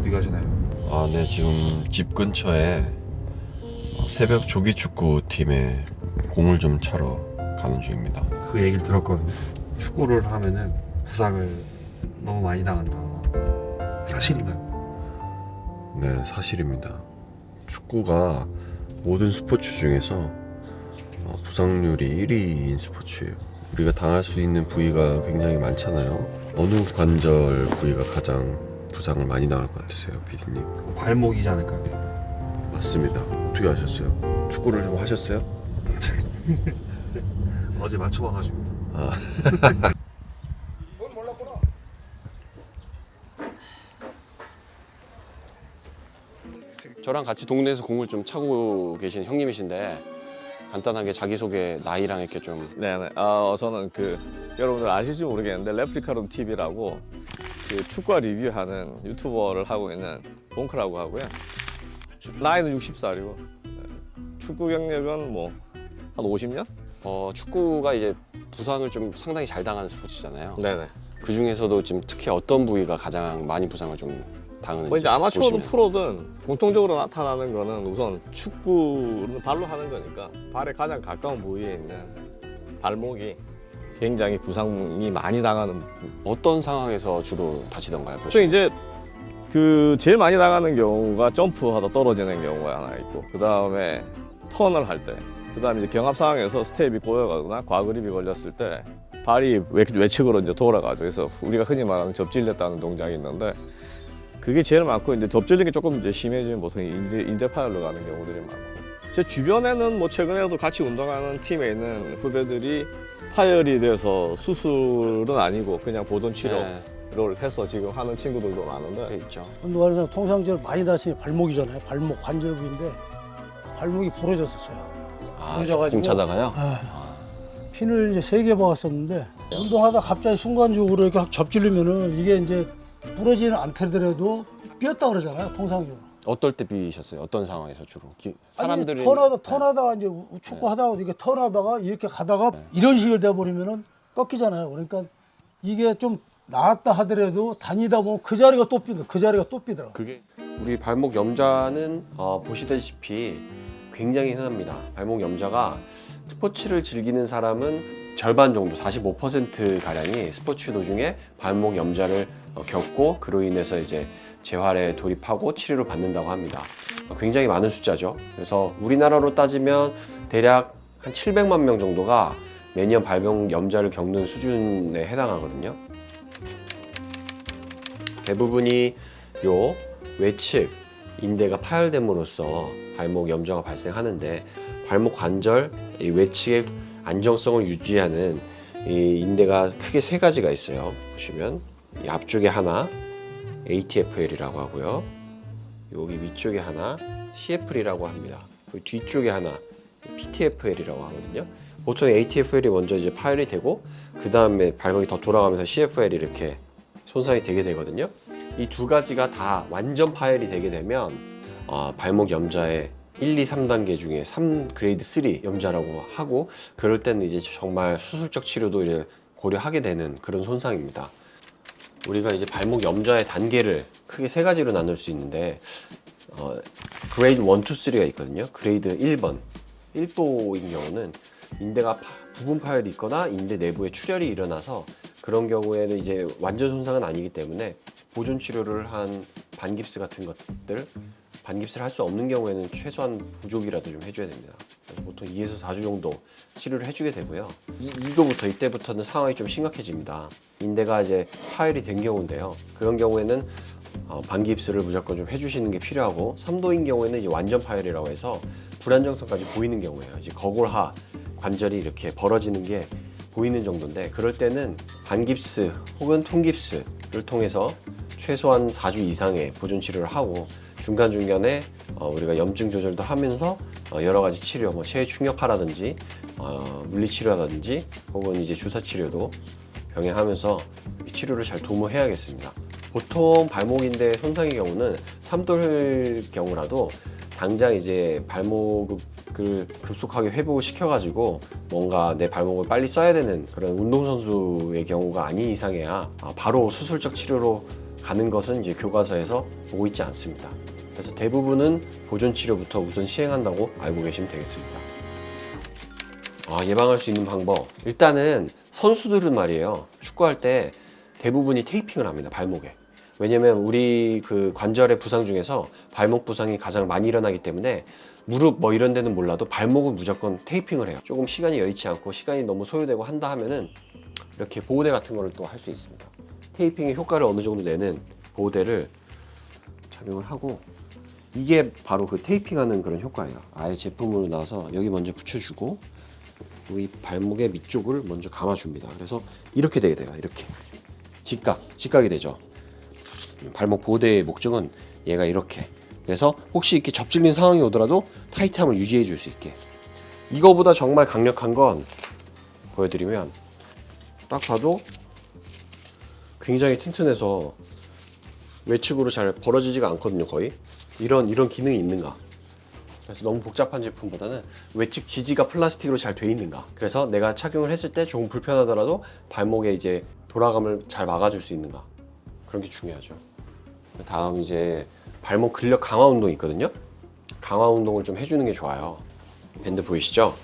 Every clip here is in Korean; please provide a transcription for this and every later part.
어디 가시나요? 네, 지금 집 근처에 새벽 조기 축구 팀에 공을 좀 차러 가는 중입니다. 그 얘기를 들었거든요. 축구를 하면은 부상을 너무 많이 당한다. 사실인가요? 네, 사실입니다. 축구가 모든 스포츠 중에서 부상률이 1위인 스포츠예요. 우리가 당할 수 있는 부위가 굉장히 많잖아요. 어느 관절 부위가 가장 부상을 많이 당할 것 같으세요, 피디님? 발목이지 않을까요? 맞습니다. 어떻게 아셨어요? 축구를 좀 하셨어요? 어제 맞춰봐가지고. 저랑 같이 동네에서 공을 좀 차고 계신 형님이신데 간단하게 자기소개 나이랑 이렇게 좀. 네네. 저는 여러분들 아실지 모르겠는데 레플리카룸 TV라고 축구 리뷰하는 유튜버를 하고 있는 봉크라고 하고요. 나이는 60살이고 축구 경력은 뭐 한 50년? 축구가 이제 부상을 좀 상당히 잘 당하는 스포츠잖아요. 네네. 그 중에서도 지금 특히 어떤 부위가 가장 많이 부상을 좀 당하는지. 뭐 이제 아마추어든 보시면. 프로든 공통적으로 나타나는 거는 우선 축구는 발로 하는 거니까 발에 가장 가까운 부위에 있는 발목이 굉장히 부상이 많이 당하는 어떤 상황에서 주로 다치던가요? 보통 이제 제일 많이 나가는 경우가 점프하다 떨어지는 경우가 하나 있고, 그 다음에 턴을 할 때, 그 다음에 이제 경합 상황에서 스텝이 꼬여가거나 과그립이 걸렸을 때 발이 외측으로 이제 돌아가죠. 그래서 우리가 흔히 말하는 접질렸다는 동작이 있는데 그게 제일 많고, 이제 접질린 게 조금 이제 심해지면 보통 인대 파열로 가는 경우들이 많고, 제 주변에는 뭐 최근에도 같이 운동하는 팀에 있는 후배들이 파열이 돼서 수술은 아니고 그냥 보존 치료를 해서 지금 하는 친구들도 많은데. 있죠. 운동하는 사람 통상적으로 많이 다치는 발목이잖아요. 발목 관절 부위인데 발목이 부러졌었어요. 공 차다가요? 핀을 이제 3개 박았었는데 운동하다 갑자기 순간적으로 이렇게 확 접질리면은 이게 이제 부러지는 않더라도 삐었다 그러잖아요. 통상적으로. 어떨 때 삐셨어요? 어떤 상황에서 주로? 사람들이 턴하다가 이제 축구하다가 이렇게 턴하다가 이렇게 가다가 이런 식으로 돼버리면은 꺾이잖아요. 그러니까 이게 좀 나았다 하더라도 다니다 보면 그 자리가 또 삐더라고요. 그게 우리 발목 염좌는 보시다시피 굉장히 흔합니다. 발목 염좌가 스포츠를 즐기는 사람은 절반 정도, 45% 가량이 스포츠 도중에 발목 염좌를 겪고 그로 인해서 이제 재활에 돌입하고 치료를 받는다고 합니다. 굉장히 많은 숫자죠. 그래서 우리나라로 따지면 대략 한 700만 명 정도가 매년 발목 염좌를 겪는 수준에 해당하거든요. 대부분이 요 외측 인대가 파열됨으로써 발목 염좌가 발생하는데, 발목 관절 이 외측의 안정성을 유지하는 이 인대가 크게 3가지가 있어요. 보시면 이 앞쪽에 하나 ATFL이라고 하고요, 여기 위쪽에 하나 CFL이라고 합니다. 그리고 뒤쪽에 하나 PTFL이라고 하거든요. 보통 ATFL이 먼저 이제 파열이 되고 그 다음에 발목이 더 돌아가면서 CFL이 이렇게 손상이 되게 되거든요. 이 2가지가 다 완전 파열이 되게 되면 발목 염좌의 1, 2, 3단계 중에 3그레이드 3 염좌라고 하고, 그럴 때는 이제 정말 수술적 치료도 이제 고려하게 되는 그런 손상입니다. 우리가 이제 발목 염좌의 단계를 크게 3가지로 나눌 수 있는데, 그레이드 1, 2, 3가 있거든요. 그레이드 1번, 1도인 경우는 인대가 부분 파열이 있거나 인대 내부에 출혈이 일어나서, 그런 경우에는 이제 완전 손상은 아니기 때문에 보존 치료를 한 반깁스 같은 것들, 반깁스를 할 수 없는 경우에는 최소한 부족이라도 좀 해줘야 됩니다. 그래서 보통 2에서 4주 정도 치료를 해주게 되고요. 이때부터는 상황이 좀 심각해집니다. 인대가 이제 파열이 된 경우인데요. 그런 경우에는 반깁스를 무조건 좀 해주시는 게 필요하고, 3도인 경우에는 이제 완전 파열이라고 해서 불안정성까지 보이는 경우예요. 이제 거골하 관절이 이렇게 벌어지는 게 보이는 정도인데, 그럴 때는 반깁스 혹은 통깁스를 통해서 최소한 4주 이상의 보존 치료를 하고, 중간중간에 우리가 염증 조절도 하면서 여러 가지 치료, 뭐 체외 충격파라든지 물리치료라든지 혹은 이제 주사 치료도 병행하면서 치료를 잘 도모해야겠습니다. 보통 발목인대 손상의 경우는 3도일 경우라도 당장 이제 발목을 급속하게 회복을 시켜가지고 뭔가 내 발목을 빨리 써야 되는 그런 운동선수의 경우가 아닌 이상해야 바로 수술적 치료로 가는 것은 이제 교과서에서 보고 있지 않습니다. 그래서 대부분은 보존 치료부터 우선 시행한다고 알고 계시면 되겠습니다. 예방할 수 있는 방법. 일단은 선수들은 말이에요. 축구할 때 대부분이 테이핑을 합니다. 발목에. 왜냐면 우리 그 관절의 부상 중에서 발목 부상이 가장 많이 일어나기 때문에 무릎 뭐 이런 데는 몰라도 발목은 무조건 테이핑을 해요. 조금 시간이 여의치 않고 시간이 너무 소요되고 한다 하면은 이렇게 보호대 같은 거를 또 할 수 있습니다. 테이핑의 효과를 어느 정도 내는 보호대를 착용을 하고, 이게 바로 그 테이핑하는 그런 효과예요. 아예 제품으로 나와서 여기 먼저 붙여주고 이 발목의 밑쪽을 먼저 감아줍니다. 그래서 이렇게 되게 돼요. 이렇게 직각이 되죠. 발목 보호대의 목적은 얘가 이렇게. 그래서 혹시 이렇게 접질린 상황이 오더라도 타이트함을 유지해 줄 수 있게. 이거보다 정말 강력한 건 보여드리면, 딱 봐도 굉장히 튼튼해서 외측으로 잘 벌어지지가 않거든요. 거의 이런 기능이 있는가. 그래서 너무 복잡한 제품보다는 외측 지지가 플라스틱으로 잘 돼 있는가. 그래서 내가 착용을 했을 때 조금 불편하더라도 발목에 이제 돌아감을 잘 막아줄 수 있는가. 그런 게 중요하죠. 다음 이제 발목 근력 강화 운동이 있거든요. 강화 운동을 좀 해주는 게 좋아요. 밴드 보이시죠?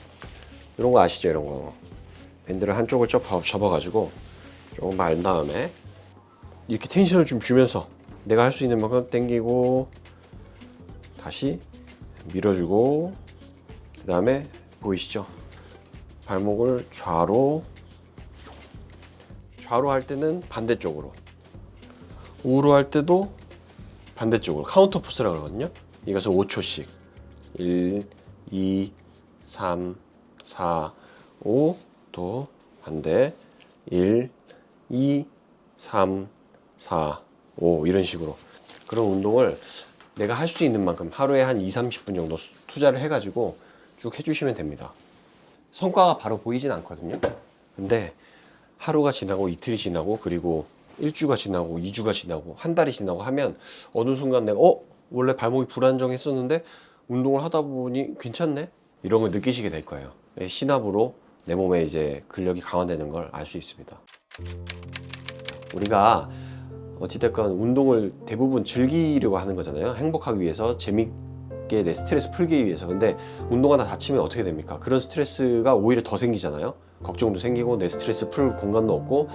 이런 거 아시죠? 이런 거 밴드를 한쪽을 접어가지고 조금 말 다음에 이렇게 텐션을 좀 주면서 내가 할 수 있는 만큼 당기고 다시 밀어주고, 그 다음에 보이시죠? 발목을 좌로 할 때는 반대쪽으로, 우로 할 때도 반대쪽으로, 카운터 포스라고 그러거든요. 이것을 5초씩 1, 2, 3, 4, 5, 또 반대 1, 2, 3, 4, 5 이런 식으로 그런 운동을 내가 할 수 있는 만큼 하루에 한 2-30분 정도 투자를 해가지고 쭉 해주시면 됩니다. 성과가 바로 보이진 않거든요. 근데 하루가 지나고 이틀이 지나고 그리고 1주가 지나고 2주가 지나고 한 달이 지나고 하면 어느 순간 내가 원래 발목이 불안정했었는데 운동을 하다 보니 괜찮네? 이런 걸 느끼시게 될 거예요. 시납으로 내 몸에 이제 근력이 강화되는 걸 알 수 있습니다. 우리가 어찌됐건 운동을 대부분 즐기려고 하는 거잖아요. 행복하기 위해서, 재밌게 내 스트레스 풀기 위해서. 근데 운동하다 다치면 어떻게 됩니까? 그런 스트레스가 오히려 더 생기잖아요. 걱정도 생기고 내 스트레스 풀 공간도 없고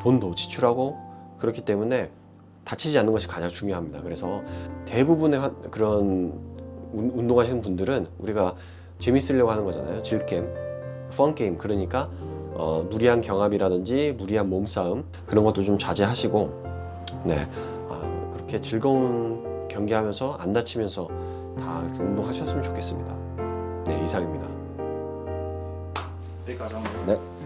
돈도 지출하고. 그렇기 때문에 다치지 않는 것이 가장 중요합니다. 그래서 대부분의 그런 운동하시는 분들은 우리가 재밌으려고 하는 거잖아요. 즐겜, 펀게임. 그러니까 무리한 경합이라든지 무리한 몸싸움 그런 것도 좀 자제하시고, 그렇게 즐거운 경기하면서 안 다치면서 다 이렇게 운동하셨으면 좋겠습니다. 네, 이상입니다. 여기까지 한번. 네.